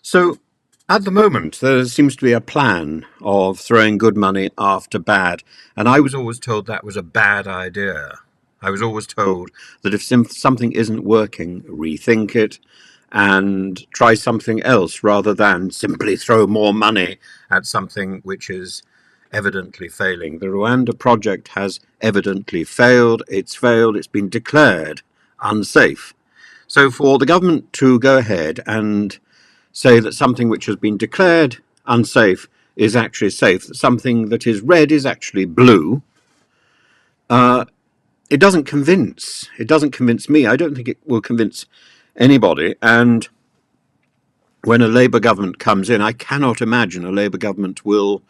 So, at the moment, there seems to be a plan of throwing good money after bad, and I was always told that was a bad idea. I was always told that if something isn't working, rethink it and try something else rather than simply throw more money at something which is evidently failing. The Rwanda project has evidently failed. It's been declared unsafe. So, for the government to go ahead and say that something which has been declared unsafe is actually safe, that something that is red is actually blue, uh, it doesn't convince. It doesn't convince me. I don't think it will convince anybody. And when a Labour government comes in, I cannot imagine a Labour government will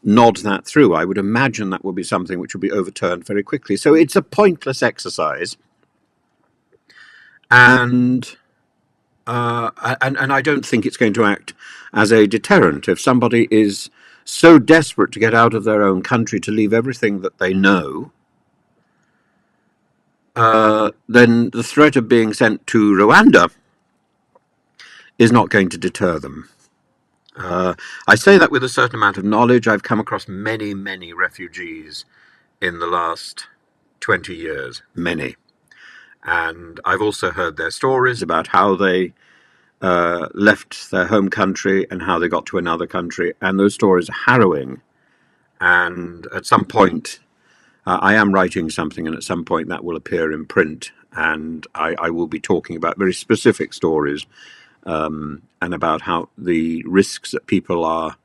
nod that through. I would imagine that will be something which will be overturned very quickly. So it's a pointless exercise. And and I don't think it's going to act as a deterrent. If somebody is so desperate to get out of their own country, to leave everything that they know, then the threat of being sent to Rwanda is not going to deter them. I say that with a certain amount of knowledge. I've come across many, many refugees in the last 20 years, many. And I've also heard their stories about how they left their home country and how they got to another country, and those stories are harrowing. And at some point, I am writing something, and at some point that will appear in print, and I will be talking about very specific stories and about how the risks that people are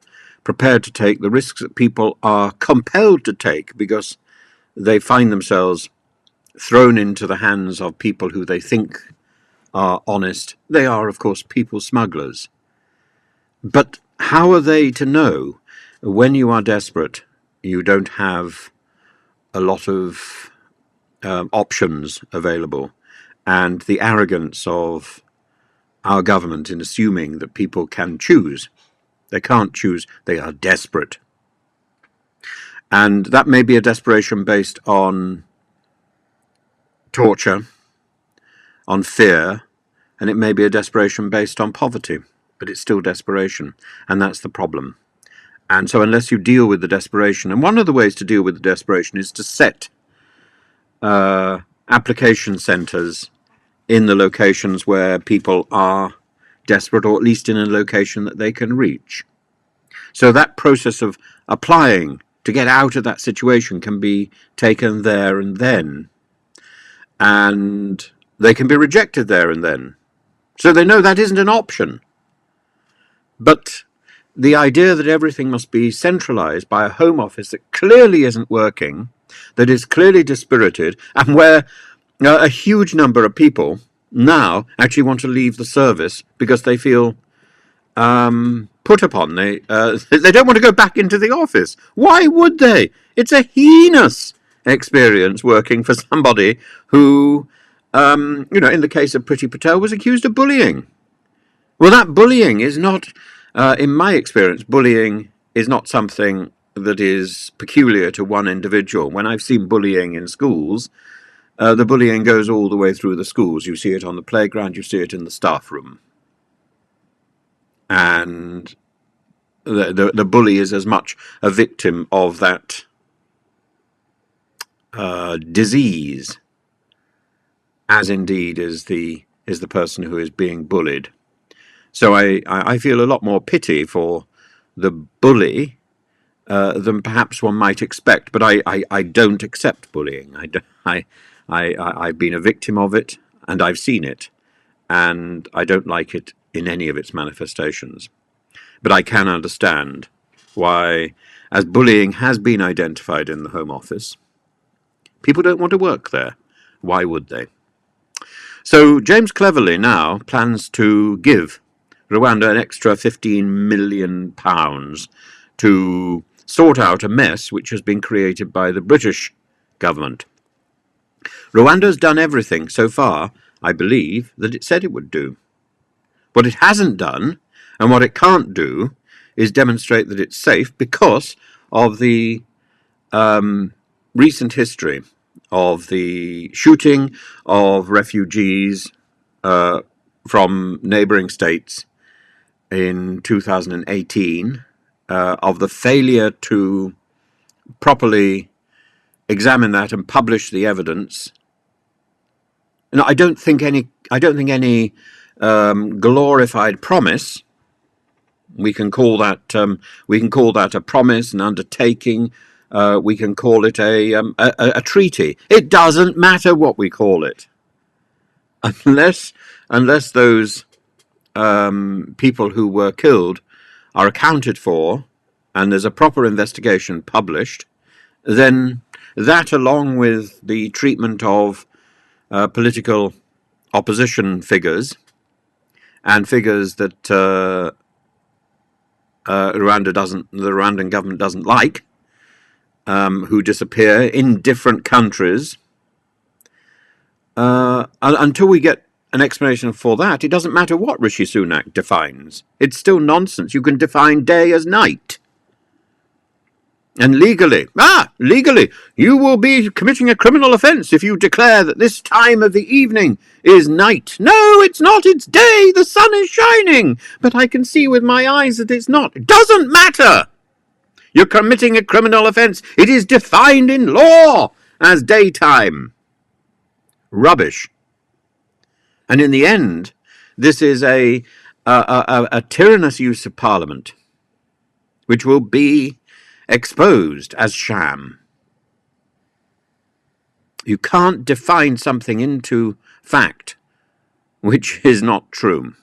prepared to take, the risks that people are compelled to take because they find themselves thrown into the hands of people who they think are honest. They are, of course, people smugglers. But how are they to know when you are desperate, you don't have a lot of options available, and the arrogance of our government in assuming that people can choose? They can't choose, they are desperate. And that may be a desperation based on torture, on fear, and it may be a desperation based on poverty, but it's still desperation, and that's the problem. And so unless you deal with the desperation, and one of the ways to deal with the desperation is to set application centres in the locations where people are desperate, or at least in a location that they can reach. So that process of applying to get out of that situation can be taken there and then, and they can be rejected there and then. So they know that isn't an option. But the idea that everything must be centralised by a Home Office that clearly isn't working, that is clearly dispirited, and where a huge number of people now actually want to leave the service because they feel put upon. They don't want to go back into the office. Why would they? It's a heinous experience working for somebody who, in the case of Priti Patel, was accused of bullying. Well, that bullying is not, in my experience, bullying is not something that is peculiar to one individual. When I've seen bullying in schools, the bullying goes all the way through the schools. You see it on the playground, you see it in the staff room. And the bully is as much a victim of that disease as indeed is the person who is being bullied. So I feel a lot more pity for the bully than perhaps one might expect. But I don't accept bullying. I've been a victim of it, and I've seen it, and I don't like it in any of its manifestations. But I can understand why, as bullying has been identified in the Home Office, people don't want to work there. Why would they? So James Cleverly now plans to give Rwanda an extra £15 million to sort out a mess which has been created by the British government. Rwanda's done everything so far, I believe, that it said it would do. What it hasn't done, and what it can't do, is demonstrate that it's safe because of the recent history of the shooting of refugees from neighbouring states in 2018 of the failure to properly examine that and publish the evidence. And I don't think any glorified promise. We can call that a promise, an undertaking. We can call it a treaty. It doesn't matter what we call it, unless those people who were killed are accounted for, and there's a proper investigation published. Then that, along with the treatment of political opposition figures and figures that the Rwandan government doesn't like, who disappear in different countries, until we get an explanation for that, it doesn't matter what Rishi Sunak defines. It's still nonsense. You can define day as night. And legally, you will be committing a criminal offence if you declare that this time of the evening is night. No, it's not, it's day, the sun is shining, but I can see with my eyes that it's not. It doesn't matter. You're committing a criminal offence. It is defined in law as daytime. Rubbish. And in the end, this is a tyrannous use of Parliament, which will be exposed as sham. You can't define something into fact which is not true.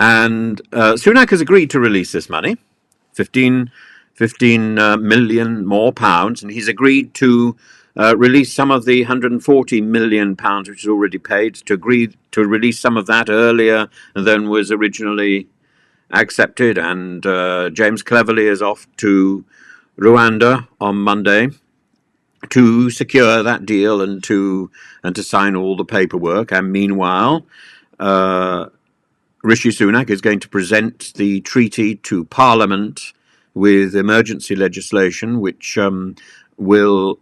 And Sunak has agreed to release this money, 15 million more pounds, and he's agreed to release some of the 140 million pounds which is already paid, to agree to release some of that earlier than was originally accepted. And James Cleverly is off to Rwanda on Monday to secure that deal and to sign all the paperwork. And meanwhile, Rishi Sunak is going to present the treaty to Parliament with emergency legislation, which will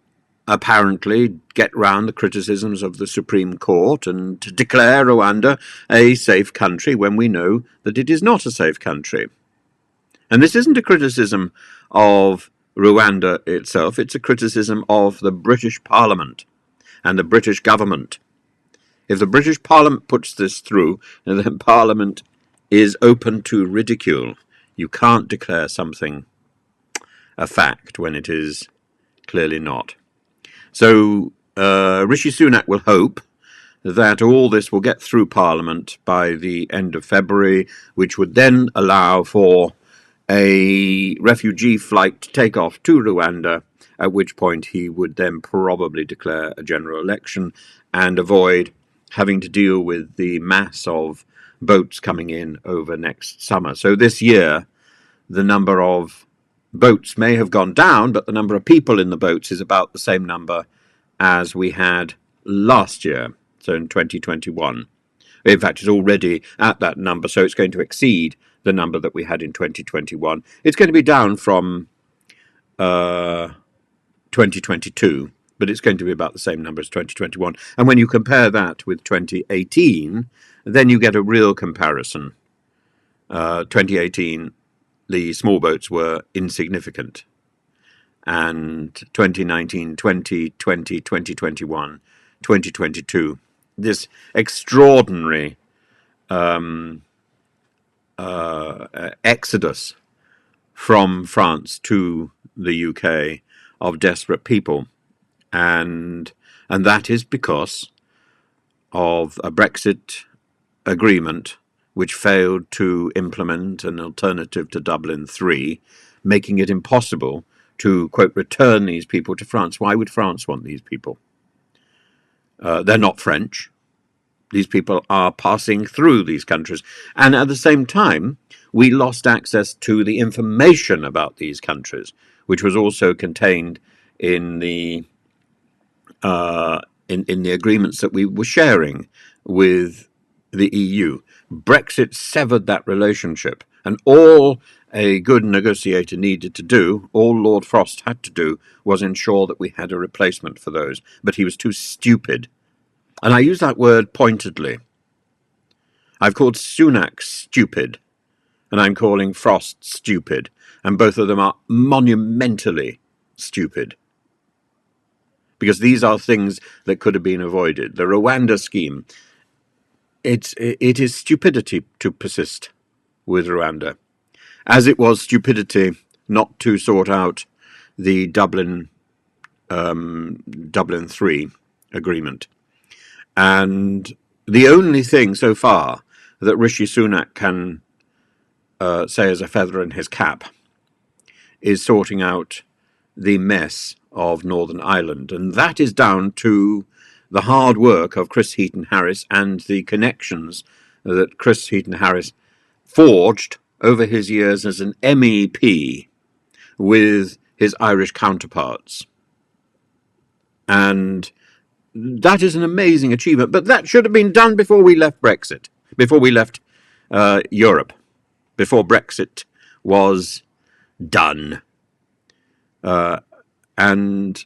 apparently get round the criticisms of the Supreme Court and to declare Rwanda a safe country when we know that it is not a safe country. And this isn't a criticism of Rwanda itself, it's a criticism of the British Parliament and the British government. If the British Parliament puts this through, then Parliament is open to ridicule. You can't declare something a fact when it is clearly not. So Rishi Sunak will hope that all this will get through Parliament by the end of February, which would then allow for a refugee flight to take off to Rwanda, at which point he would then probably declare a general election and avoid having to deal with the mass of boats coming in over next summer. So this year, the number of boats may have gone down, but the number of people in the boats is about the same number as we had last year, so in 2021. In fact, it's already at that number, so it's going to exceed the number that we had in 2021. It's going to be down from 2022, but it's going to be about the same number as 2021. And when you compare that with 2018, then you get a real comparison. 2018, the small boats were insignificant. And 2019, 2020, 2021, 2022, this extraordinary exodus from France to the UK of desperate people. And that is because of a Brexit agreement which failed to implement an alternative to Dublin III, making it impossible to, quote, return these people to France. Why would France want these people? They're not French. These people are passing through these countries. And at the same time, we lost access to the information about these countries, which was also contained in the agreements that we were sharing with the EU. Brexit severed that relationship, and all a good negotiator needed to do, all Lord Frost had to do, was ensure that we had a replacement for those. But he was too stupid. And I use that word pointedly. I've called Sunak stupid, and I'm calling Frost stupid, and both of them are monumentally stupid. Because these are things that could have been avoided. The Rwanda scheme, it is stupidity to persist with Rwanda, as it was stupidity not to sort out the Dublin 3 agreement. And the only thing so far that Rishi Sunak can say as a feather in his cap is sorting out the mess of Northern Ireland. And that is down to the hard work of Chris Heaton-Harris and the connections that Chris Heaton-Harris forged over his years as an MEP with his Irish counterparts. And that is an amazing achievement. But that should have been done before we left Brexit, before we left Europe, before Brexit was done. And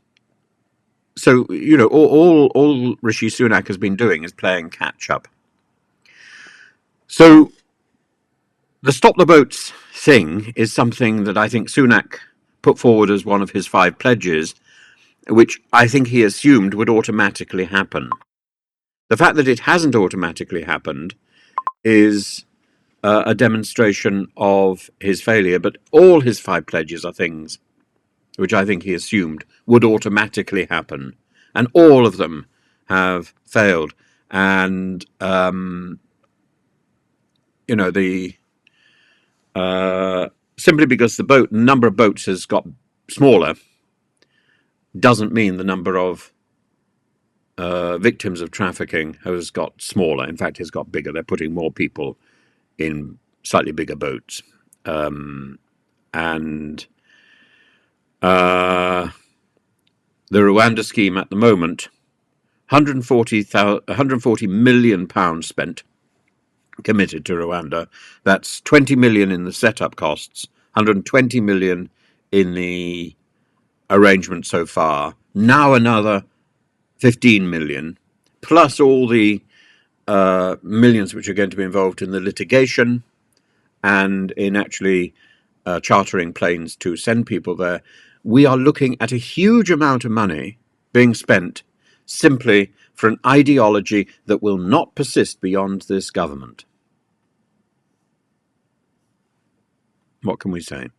so, you know, all Rishi Sunak has been doing is playing catch up. So the Stop the Boats thing is something that I think Sunak put forward as one of his 5 pledges, which I think he assumed would automatically happen. The fact that it hasn't automatically happened is a demonstration of his failure, but all his 5 pledges are things which I think he assumed would automatically happen, and all of them have failed. And you know, the simply because the number of boats has got smaller doesn't mean the number of victims of trafficking has got smaller. In fact, it's got bigger. They're putting more people in slightly bigger boats, and the Rwanda scheme at the moment, £140 million spent, committed to Rwanda. That's 20 million in the setup costs, 120 million in the arrangement so far. Now another 15 million, plus all the millions which are going to be involved in the litigation and in actually chartering planes to send people there. We are looking at a huge amount of money being spent simply for an ideology that will not persist beyond this government. What can we say?